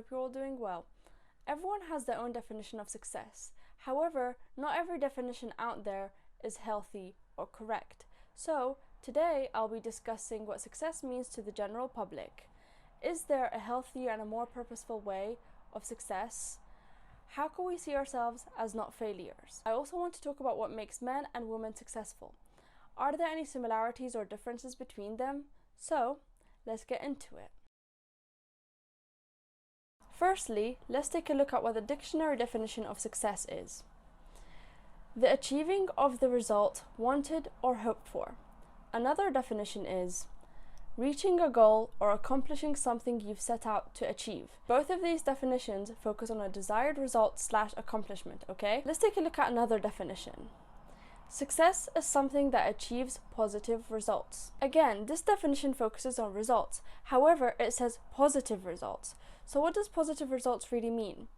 hope you're all doing well. Everyone has their own definition of success. However, not every definition out there is healthy or correct. So, today I'll be discussing what success means to the general public. Is there a healthier and a more purposeful way of success? How can we see ourselves as not failures? I also want to talk about what makes men and women successful. Are there any similarities or differences between them? So, let's get into it. Firstly, let's take a look at what the dictionary definition of success is. The achieving of the result wanted or hoped for. Another definition is reaching a goal or accomplishing something you've set out to achieve. Both of these definitions focus on a desired result / accomplishment, okay? Let's take a look at another definition. Success is something that achieves positive results. Again, this definition focuses on results. However, it says positive results. So what does positive results really mean?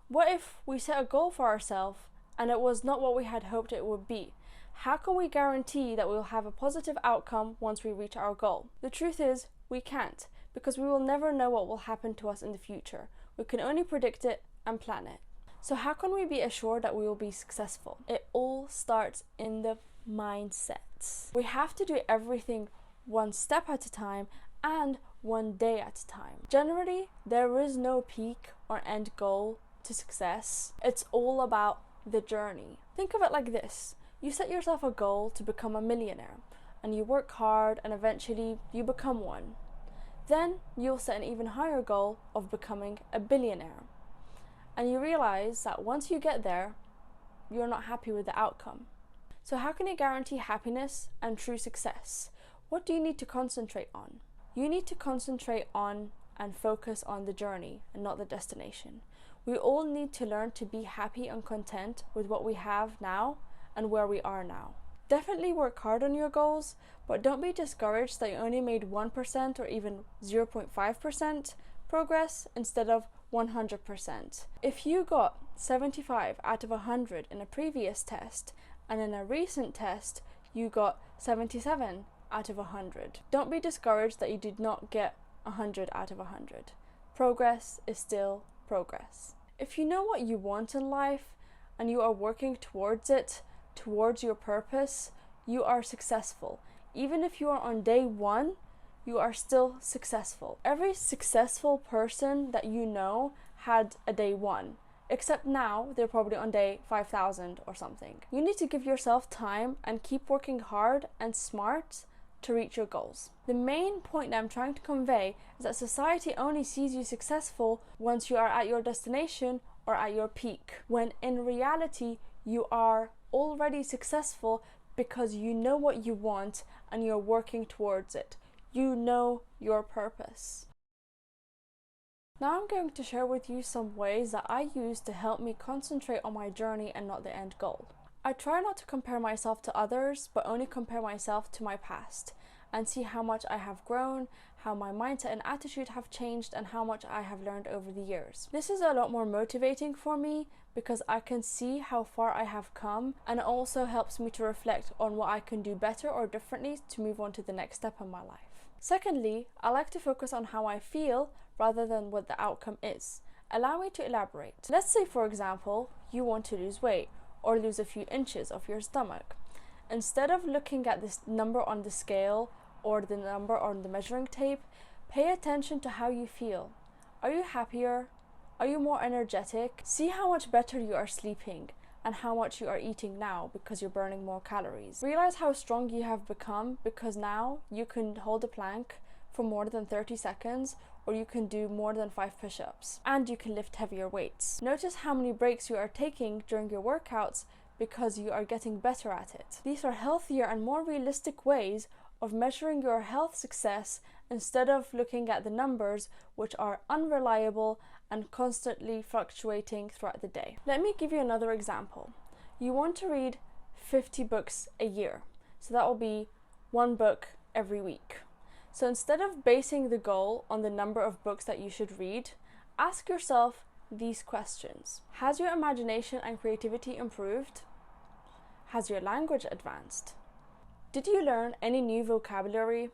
What if we set a goal for ourselves and it was not what we had hoped it would be? How can we guarantee that we will have a positive outcome once we reach our goal? The truth is, we can't, because we will never know what will happen to us in the future. We can only predict it and plan it. So how can we be assured that we will be successful? It all starts in the mindset. We have to do everything one step at a time and one day at a time. Generally, there is no peak or end goal to success. It's all about the journey. Think of it like this. You set yourself a goal to become a millionaire, and you work hard and eventually you become one. Then you'll set an even higher goal of becoming a billionaire. And you realize that once you get there, you're not happy with the outcome. So how can you guarantee happiness and true success? What do you need to concentrate on? You need to concentrate on and focus on the journey and not the destination. We all need to learn to be happy and content with what we have now and where we are now. Definitely work hard on your goals, but don't be discouraged that you only made 1% or even 0.5% progress instead of 100%. If you got 75 out of 100 in a previous test, and in a recent test you got 77 out of 100, don't be discouraged that you did not get 100 out of 100. Progress is still progress. If you know what you want in life and you are working towards it, towards your purpose, you are successful. Even if you are on day 1, you are still successful. Every successful person that you know had a day 1, except now they're probably on day 5,000 or something. You need to give yourself time and keep working hard and smart to reach your goals. The main point that I'm trying to convey is that society only sees you successful once you are at your destination or at your peak, when in reality you are already successful because you know what you want and you're working towards it. You know your purpose. Now I'm going to share with you some ways that I use to help me concentrate on my journey and not the end goal. I try not to compare myself to others, but only compare myself to my past and see how much I have grown, how my mindset and attitude have changed, and how much I have learned over the years. This is a lot more motivating for me because I can see how far I have come, and it also helps me to reflect on what I can do better or differently to move on to the next step in my life. Secondly, I like to focus on how I feel rather than what the outcome is. Allow me to elaborate. Let's say, for example, you want to lose weight or lose a few inches of your stomach. Instead of looking at this number on the scale or the number on the measuring tape, pay attention to how you feel. Are you happier? Are you more energetic? See how much better you are sleeping and how much you are eating now because you're burning more calories. Realize how strong you have become because now you can hold a plank for more than 30 seconds, or you can do more than 5 push-ups, and you can lift heavier weights. Notice how many breaks you are taking during your workouts because you are getting better at it. These are healthier and more realistic ways of measuring your health success instead of looking at the numbers, which are unreliable and constantly fluctuating throughout the day. Let me give you another example. You want to read 50 books a year, so that will be 1 book every week. So instead of basing the goal on the number of books that you should read, ask yourself these questions. Has your imagination and creativity improved? Has your language advanced? Did you learn any new vocabulary?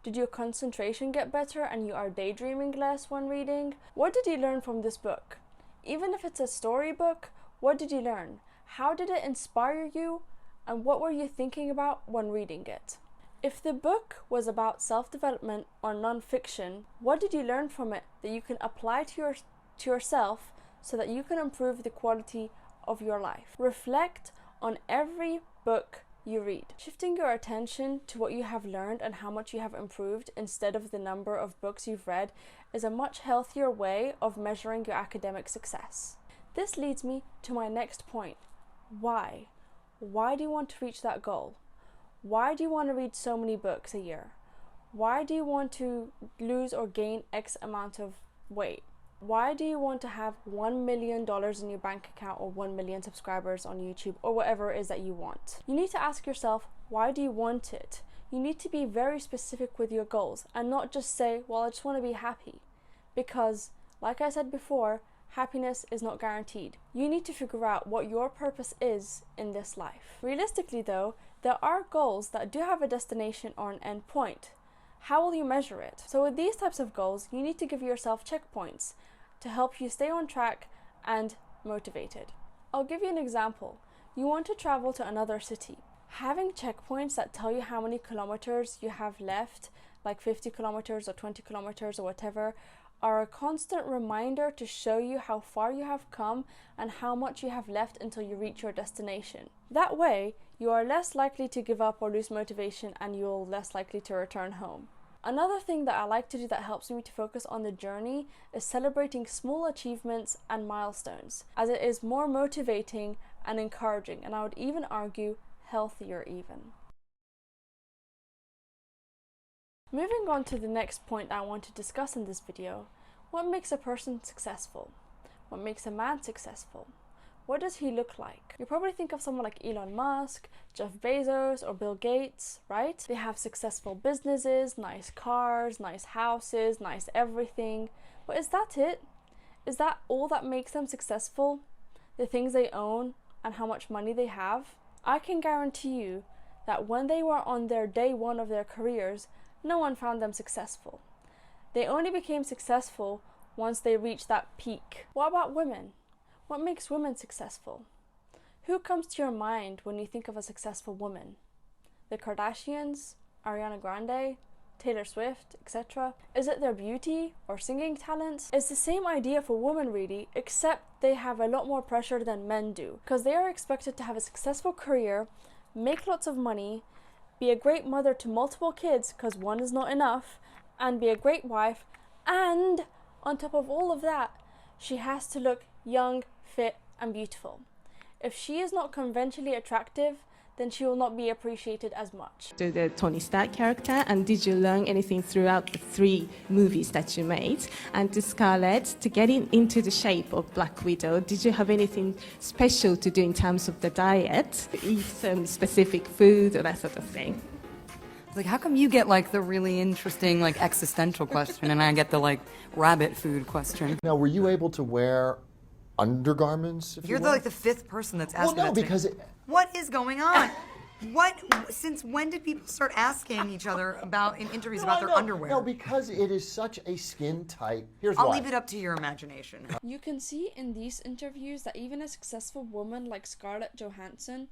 Did your concentration get better and you are daydreaming less when reading? What did you learn from this book? Even if it's a storybook, what did you learn? How did it inspire you? And what were you thinking about when reading it? If the book was about self-development or non-fiction, what did you learn from it that you can apply to yourself so that you can improve the quality of your life? Reflect on every book you read. Shifting your attention to what you have learned and how much you have improved instead of the number of books you've read is a much healthier way of measuring your academic success. This leads me to my next point. Why? Why do you want to reach that goal? Why do you want to read so many books a year? Why do you want to lose or gain X amount of weight? Why do you want to have $1 million in your bank account or 1 million subscribers on YouTube or whatever it is that you want? You need to ask yourself, why do you want it? You need to be very specific with your goals and not just say, well, I just want to be happy. Because, like I said before, happiness is not guaranteed. You need to figure out what your purpose is in this life. Realistically though, there are goals that do have a destination or an end point. How will you measure it? So with these types of goals, you need to give yourself checkpoints to help you stay on track and motivated. I'll give you an example. You want to travel to another city. Having checkpoints that tell you how many kilometers you have left, like 50 kilometers or 20 kilometers or whatever, are a constant reminder to show you how far you have come and how much you have left until you reach your destination. That way, you are less likely to give up or lose motivation and you're less likely to return home. Another thing that I like to do that helps me to focus on the journey is celebrating small achievements and milestones, as it is more motivating and encouraging, and I would even argue healthier even. Moving on to the next point I want to discuss in this video, what makes a person successful? What makes a man successful? What does he look like? You probably think of someone like Elon Musk, Jeff Bezos, or Bill Gates, right? They have successful businesses, nice cars, nice houses, nice everything. But is that it? Is that all that makes them successful? The things they own and how much money they have? I can guarantee you that when they were on their day one of their careers, no one found them successful. They only became successful once they reached that peak. What about women? What makes women successful? Who comes to your mind when you think of a successful woman? The Kardashians, Ariana Grande, Taylor Swift, etc. Is it their beauty or singing talents? It's the same idea for women really, except they have a lot more pressure than men do, because they are expected to have a successful career, make lots of money, be a great mother to multiple kids because one is not enough, and be a great wife, and on top of all of that, she has to look young, fit, and beautiful. If she is not conventionally attractive, then she will not be appreciated as much. To the Tony Stark character, and did you learn anything throughout the 3 movies that you made? And to Scarlett, to get into the shape of Black Widow, did you have anything special to do in terms of the diet? Eat some specific food or that sort of thing? Like, how come you get like the really interesting like existential question and I get the like rabbit food question? Now, were you able to wear undergarments? If You're you the, will? like the 5th person that's asked Well, no, that to me. because What is going on? Since when did people start asking each other about in interviews about their underwear? No, because it is such a skin tight. Here's I'll why. leave it up to your imagination. You can see in these interviews that even a successful woman like Scarlett Johansson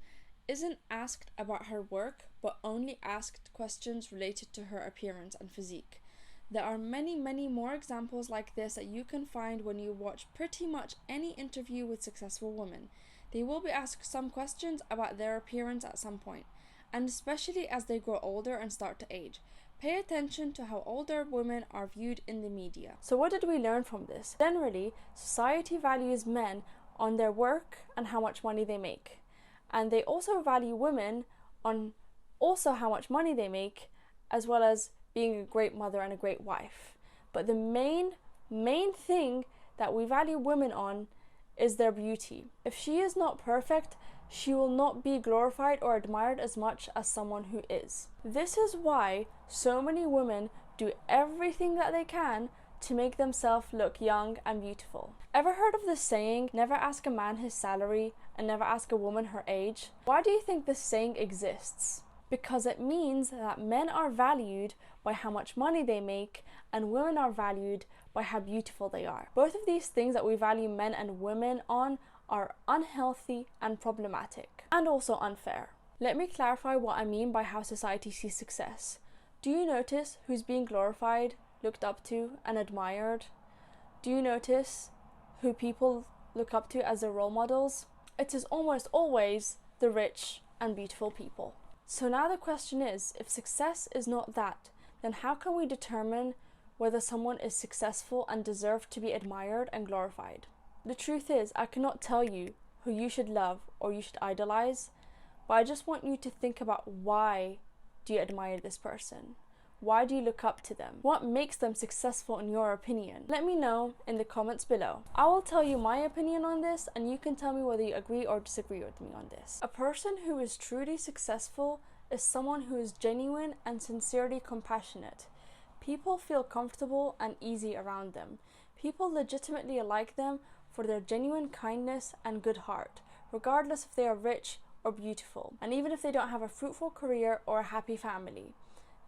isn't asked about her work, but only asked questions related to her appearance and physique. There are many, many more examples like this that you can find when you watch pretty much any interview with successful women. They will be asked some questions about their appearance at some point, and especially as they grow older and start to age. Pay attention to how older women are viewed in the media. So what did we learn from this? Generally, society values men on their work and how much money they make. And they also value women on also how much money they make, as well as being a great mother and a great wife. But the main thing that we value women on is their beauty. If she is not perfect, she will not be glorified or admired as much as someone who is. This is why so many women do everything that they can to make themselves look young and beautiful. Ever heard of the saying, never ask a man his salary and never ask a woman her age? Why do you think this saying exists? because it means that men are valued by how much money they make and women are valued by how beautiful they are. Both of these things that we value men and women on are unhealthy and problematic, and also unfair. Let me clarify what I mean by how society sees success. Do you notice who's being glorified, looked up to, and admired? Do you notice who people look up to as their role models? It is almost always the rich and beautiful people. So now the question is, if success is not that, then how can we determine whether someone is successful and deserves to be admired and glorified? The truth is, I cannot tell you who you should love or you should idolize, but I just want you to think about, why do you admire this person? Why do you look up to them? What makes them successful in your opinion? Let me know in the comments below. I will tell you my opinion on this, and you can tell me whether you agree or disagree with me on this. A person who is truly successful is someone who is genuine and sincerely compassionate. People feel comfortable and easy around them. People legitimately like them for their genuine kindness and good heart, regardless if they are rich or beautiful, and even if they don't have a fruitful career or a happy family.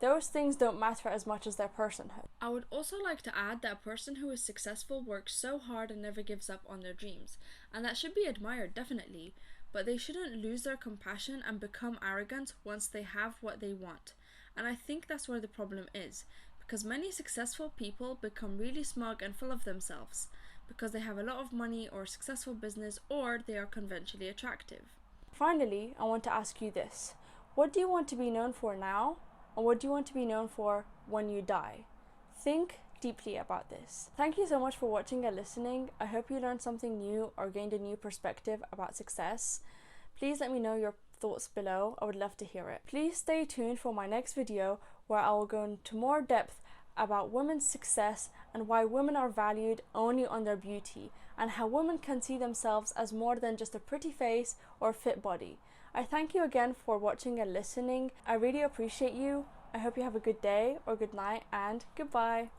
Those things don't matter as much as their personhood. I would also like to add that a person who is successful works so hard and never gives up on their dreams, and that should be admired, definitely, but they shouldn't lose their compassion and become arrogant once they have what they want. And I think that's where the problem is, because many successful people become really smug and full of themselves because they have a lot of money or successful business, or they are conventionally attractive. Finally, I want to ask you this: what do you want to be known for now? And what do you want to be known for when you die? Think deeply about this. Thank you so much for watching and listening. I hope you learned something new or gained a new perspective about success. Please let me know your thoughts below. I would love to hear it. Please stay tuned for my next video, where I will go into more depth about women's success and why women are valued only on their beauty, and how women can see themselves as more than just a pretty face or fit body. I thank you again for watching and listening. I really appreciate you. I hope you have a good day or good night, and goodbye.